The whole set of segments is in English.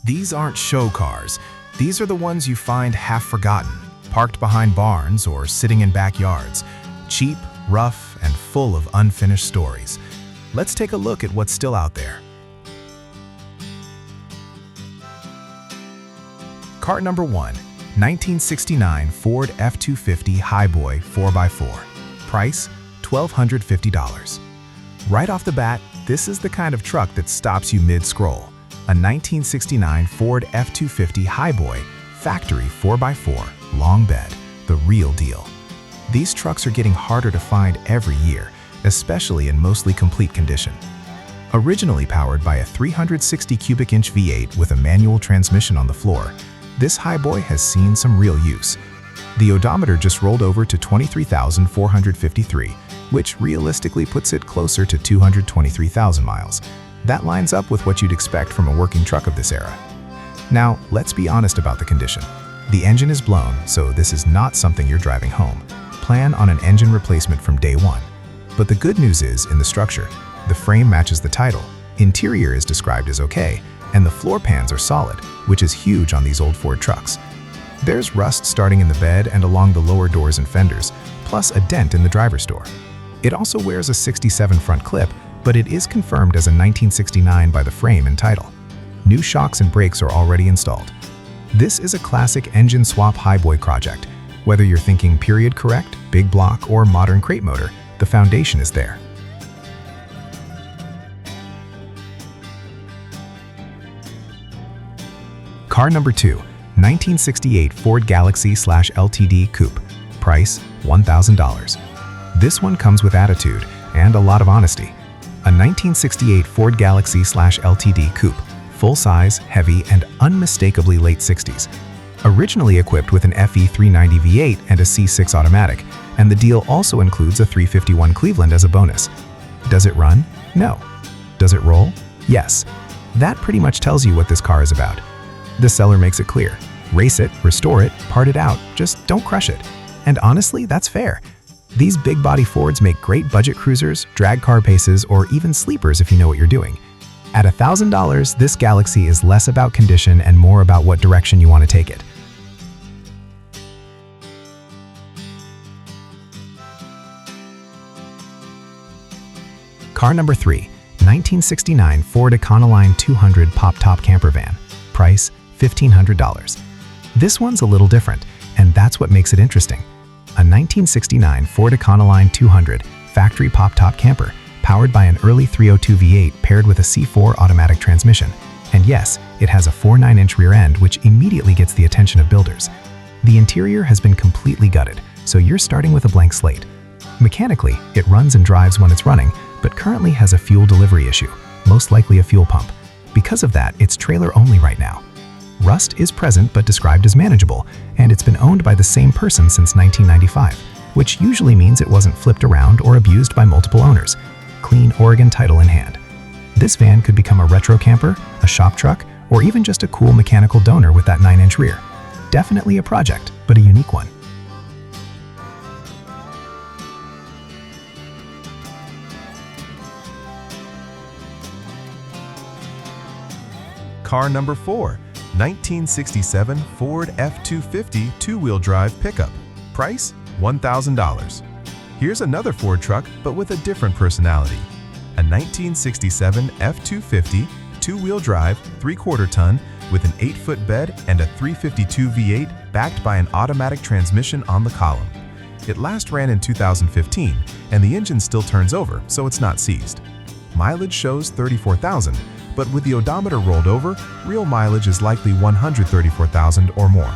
These aren't show cars. These are the ones you find half forgotten, parked behind barns or sitting in backyards. Cheap, rough, and full of unfinished stories. Let's take a look at what's still out there. Car number 1, 1969 Ford F250 Highboy 4x4. Price, $1,250. Right off the bat, this is the kind of truck that stops you mid-scroll. A 1969 Ford F250 Highboy, factory 4x4, long bed, the real deal. These trucks are getting harder to find every year, especially in mostly complete condition. Originally powered by a 360 cubic inch V8 with a manual transmission on the floor, this Highboy has seen some real use. The odometer just rolled over to 23,453, which realistically puts it closer to 223,000 miles. That lines up with what you'd expect from a working truck of this era. Now, let's be honest about the condition. The engine is blown, so this is not something you're driving home. Plan on an engine replacement from day one. But the good news is, in the structure, the frame matches the title, interior is described as okay, and the floor pans are solid, which is huge on these old Ford trucks. There's rust starting in the bed and along the lower doors and fenders, plus a dent in the driver's door. It also wears a 67 front clip, but it is confirmed as a 1969 by the frame and title. New shocks and brakes are already installed. This is a classic engine swap Highboy project. Whether you're thinking period correct, big block, or modern crate motor, the foundation is there. Car number 2, 1968 Ford Galaxy/LTD Coupe. Price, $1,000. This one comes with attitude and a lot of honesty. A 1968 Ford Galaxy/LTD Coupe, full-size, heavy, and unmistakably late 60s. Originally equipped with an FE 390 V8 and a C6 automatic, and the deal also includes a 351 Cleveland as a bonus. Does it run? No. Does it roll? Yes. That pretty much tells you what this car is about. The seller makes it clear. Race it, restore it, part it out, just don't crush it. And honestly, that's fair. These big body Fords make great budget cruisers, drag car paces, or even sleepers if you know what you're doing. At $1,000, this Galaxy is less about condition and more about what direction you want to take it. Car number 3, 1969 Ford Econoline 200 Pop-Top Camper Van. Price, $1,500. This one's a little different, and that's what makes it interesting. A 1969 Ford Econoline 200 factory pop-top camper, powered by an early 302 V8 paired with a C4 automatic transmission. And yes, it has a 4.9-inch rear end, which immediately gets the attention of builders. The interior has been completely gutted, so you're starting with a blank slate. Mechanically, it runs and drives when it's running, but currently has a fuel delivery issue, most likely a fuel pump. Because of that, it's trailer only right now. Rust is present but described as manageable, and it's been owned by the same person since 1995, which usually means it wasn't flipped around or abused by multiple owners. Clean Oregon title in hand. This van could become a retro camper, a shop truck, or even just a cool mechanical donor with that 9-inch rear. Definitely a project, but a unique one. Car number 4, 1967 Ford F250 two-wheel drive pickup. Price, $1,000. Here's another Ford truck, but with a different personality. A 1967 F250 two-wheel drive 3/4 ton with an 8-foot bed and a 352 V8 backed by an automatic transmission on the column. It last ran in 2015, and the engine still turns over, so it's not seized. Mileage shows 34,000, but with the odometer rolled over, real mileage is likely 134,000 or more.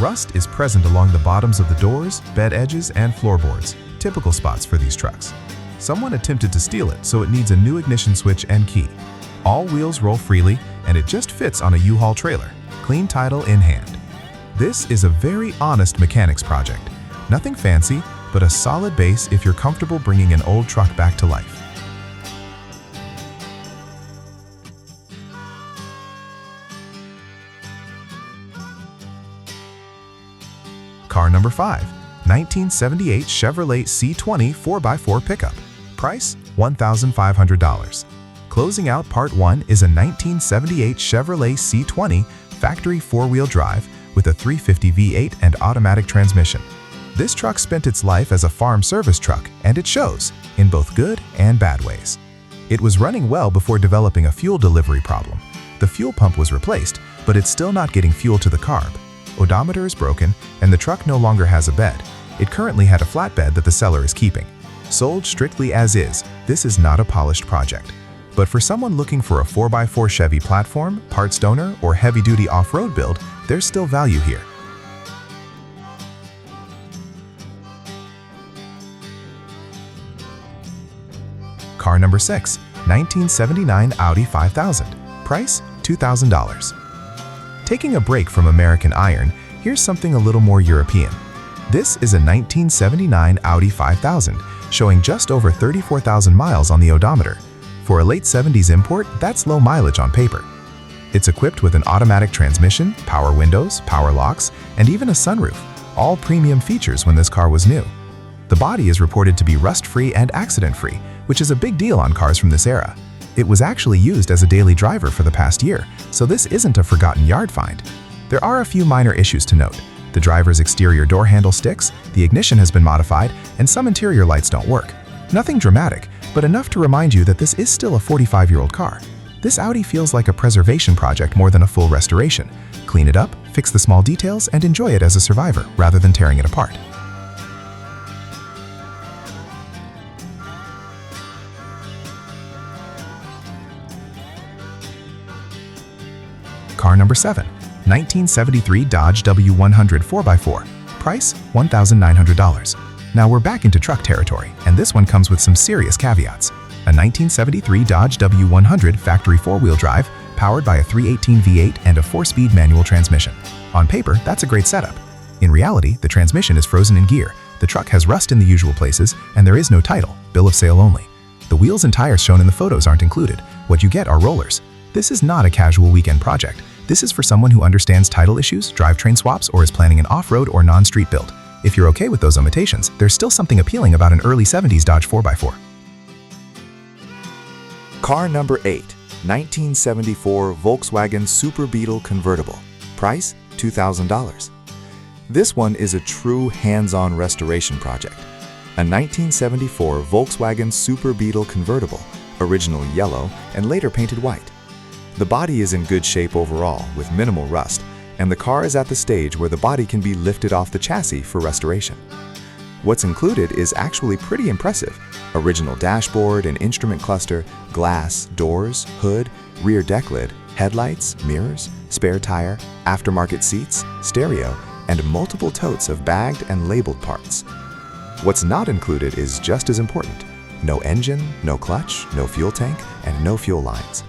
Rust is present along the bottoms of the doors, bed edges, and floorboards, typical spots for these trucks. Someone attempted to steal it, so it needs a new ignition switch and key. All wheels roll freely, and it just fits on a U-Haul trailer. Clean title in hand. This is a very honest mechanics project. Nothing fancy, but a solid base if you're comfortable bringing an old truck back to life. Car number 5, 1978 Chevrolet C20 4x4 pickup. Price, $1,500. Closing out Part 1 is a 1978 Chevrolet C20 factory four-wheel drive with a 350 V8 and automatic transmission. This truck spent its life as a farm service truck, and it shows, in both good and bad ways. It was running well before developing a fuel delivery problem. The fuel pump was replaced, but it's still not getting fuel to the carb. Odometer is broken, and the truck no longer has a bed. It currently had a flatbed that the seller is keeping. Sold strictly as is, this is not a polished project. But for someone looking for a 4x4 Chevy platform, parts donor, or heavy-duty off-road build, there's still value here. Car number 6, 1979 Audi 5000. Price, $2,000. Taking a break from American Iron, here's something a little more European. This is a 1979 Audi 5000, showing just over 34,000 miles on the odometer. For a late 70s import, that's low mileage on paper. It's equipped with an automatic transmission, power windows, power locks, and even a sunroof, all premium features when this car was new. The body is reported to be rust-free and accident-free, which is a big deal on cars from this era. It was actually used as a daily driver for the past year, so this isn't a forgotten yard find. There are a few minor issues to note. The driver's exterior door handle sticks, the ignition has been modified, and some interior lights don't work. Nothing dramatic, but enough to remind you that this is still a 45-year-old car. This Audi feels like a preservation project more than a full restoration. Clean it up, fix the small details, and enjoy it as a survivor rather than tearing it apart. Car number 7, 1973 Dodge W100 4x4. Price, $1,900. Now we're back into truck territory, and this one comes with some serious caveats. A 1973 Dodge W100 factory four-wheel drive, powered by a 318 V8 and a 4-speed manual transmission. On paper, that's a great setup. In reality, the transmission is frozen in gear, the truck has rust in the usual places, and there is no title, bill of sale only. The wheels and tires shown in the photos aren't included. What you get are rollers. This is not a casual weekend project. This is for someone who understands title issues, drivetrain swaps, or is planning an off-road or non-street build. If you're okay with those limitations, there's still something appealing about an early 70s Dodge 4x4. Car number 8, 1974 Volkswagen Super Beetle convertible. Price, $2,000. This one is a true hands-on restoration project. A 1974 Volkswagen Super Beetle convertible, original yellow and later painted white. The body is in good shape overall, with minimal rust, and the car is at the stage where the body can be lifted off the chassis for restoration. What's included is actually pretty impressive. Original dashboard and instrument cluster, glass, doors, hood, rear deck lid, headlights, mirrors, spare tire, aftermarket seats, stereo, and multiple totes of bagged and labeled parts. What's not included is just as important. No engine, no clutch, no fuel tank, and no fuel lines.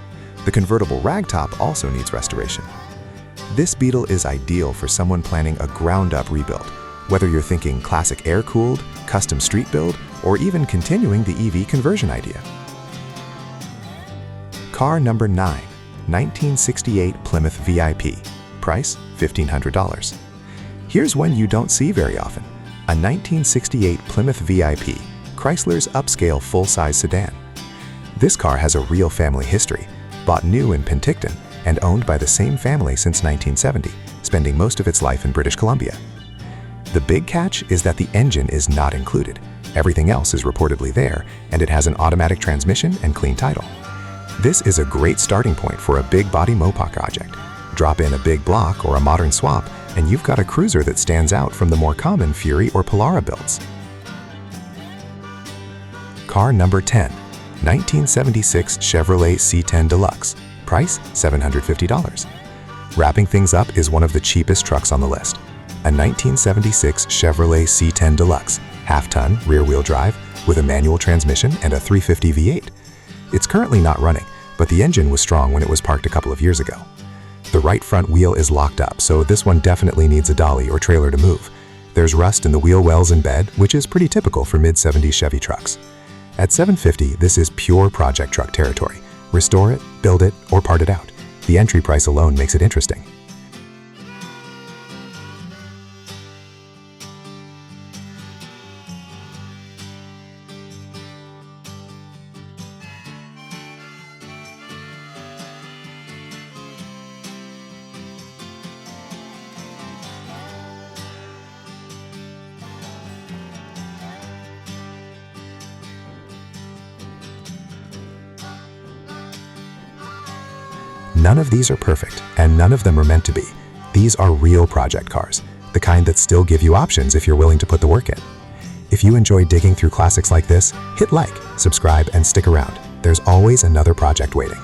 The convertible ragtop also needs restoration. This Beetle is ideal for someone planning a ground-up rebuild, whether you're thinking classic air-cooled, custom street build, or even continuing the EV conversion idea. Car number 9, 1968 Plymouth VIP. Price, $1,500. Here's one you don't see very often. A 1968 Plymouth VIP, Chrysler's upscale full-size sedan. This car has a real family history, bought new in Penticton and owned by the same family since 1970, spending most of its life in British Columbia. The big catch is that the engine is not included. Everything else is reportedly there, and it has an automatic transmission and clean title. This is a great starting point for a big body Mopa project. Drop in a big block or a modern swap, and you've got a cruiser that stands out from the more common Fury or Polara builds. Car number 10, 1976 Chevrolet C10 Deluxe. Price, $750. Wrapping things up is one of the cheapest trucks on the list. A 1976 Chevrolet C10 Deluxe, half-ton, rear-wheel drive, with a manual transmission and a 350 V8. It's currently not running, but the engine was strong when it was parked a couple of years ago. The right front wheel is locked up, so this one definitely needs a dolly or trailer to move. There's rust in the wheel wells and bed, which is pretty typical for mid-70s Chevy trucks. At $750, this is pure project truck territory. Restore it, build it, or part it out. The entry price alone makes it interesting. None of these are perfect, and none of them are meant to be. These are real project cars, the kind that still give you options if you're willing to put the work in. If you enjoy digging through classics like this, hit like, subscribe, and stick around. There's always another project waiting.